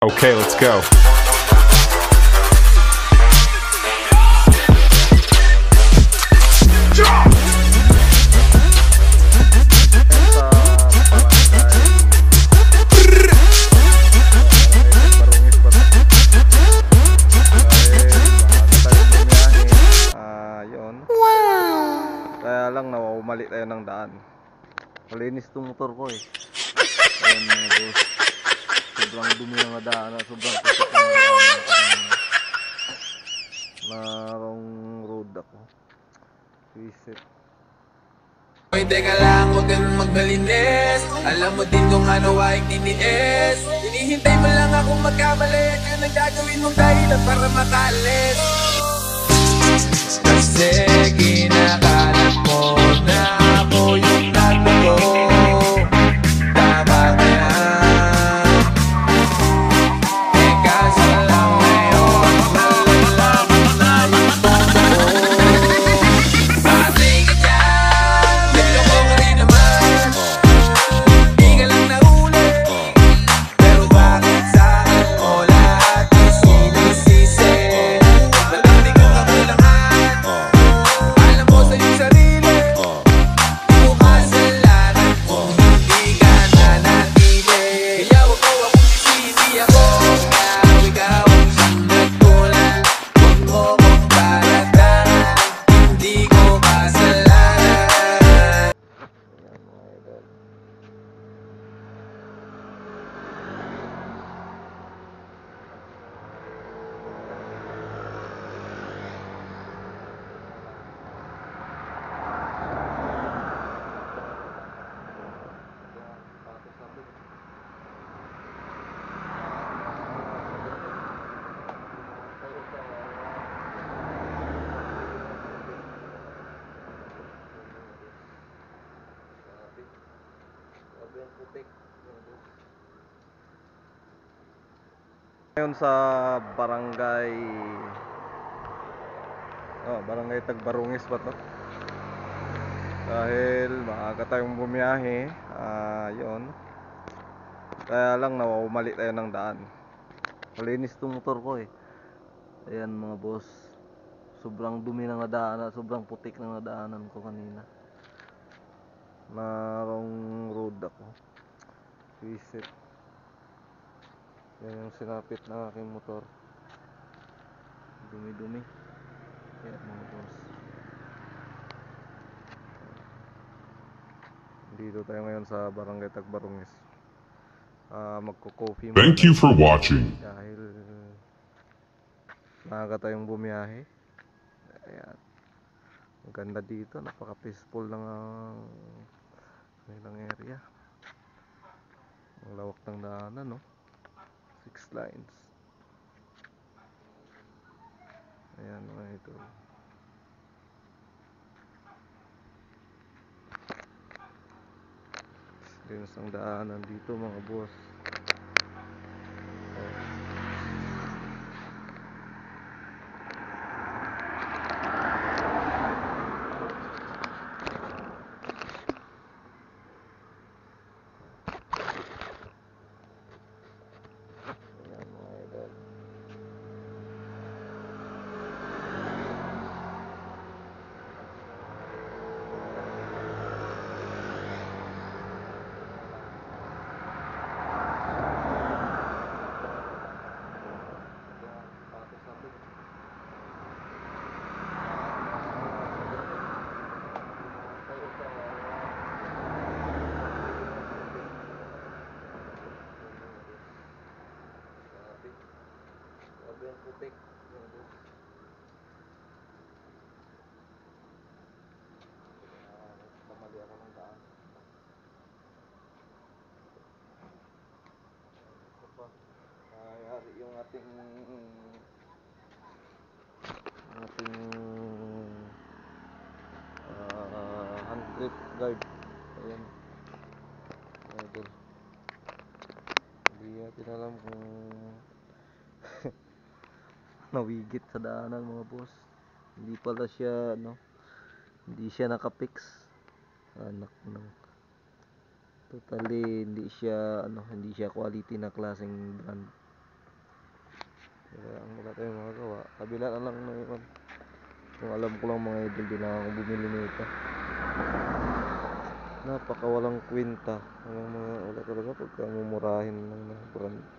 Okay, let's go. Kaya lang nawawamali tayo ng daan. Malinis tong motor ko eh. Ayan mga boss. Sobrang dumi ng daan. Sobrang putik ng daan. Narong road ako. Visit. Hoy, teka lang, huwag ganun magbalinis. Alam mo din kung ano ay tiniis. Hinihintay mo lang akong magkamali. At yun ang gagawin mong dahilan para makalis. Kasi kinakalat mo na ako yung nagbago. Tama ka na. Eh kaso lang ngayon, malalaman na yung totoo. Pati ka dyan, niloko ka rin naman. Di ka lang nahuli. Pero bakit sa'kin mo lahat yung sinisisi? Walang di ko kakulangan. Alam mo sa iyong sarili. Di mo kasalanan kung hindi ka nanatili. Kaya wag mo akong sisisi ako. Ikaw ang siyang nagkulang. Huwag mo kong palatandaan. Hindi ko kasalanan. Ayan mga idol. Grabe ang putik. Ngayon sa barangay barangay Tagbarungis ba to? Dahil maaga tayong bumiyahe, yun. Kaya lang nawawamali tayo ng daan. Malinis tong motor ko eh. Ayan mga boss. Sobrang dumi ng daanan, sobrang putik ng daanan ko kanina. Narong road ako. Visit. Yan yung sinapit ng aking motor. Dumi-dumi. Ayan mga boss. Dito tayo ngayon sa barangay Tagbarungis. Magko-coffee muna Thank you tayo for watching. dahil maaga tayong bumiyahe. Ayan. Ang ganda dito, napaka-peaceful ng kanilang area. Ang lawak ng daanan, no? 6 lines. Ayan mga ito. Linis ang daanan dito mga boss. Ayan mga idol. Grabe ang putik mga boss. Kamali ako ng daan. Ito pa. Nangyayari yung ating hand grip guard. Ayan. Idol. Hindi natin alam kung nawigit sa daanan mga boss. Hindi pala siya hindi siya nakapix. Anak ng totally hindi siya quality na klaseng brand. kabila na lang na yun. Kung alam ko lang mga idol, di na ako bumili nito. Napaka walang kwenta. Wala talaga pagka mumurahin ng mga brand.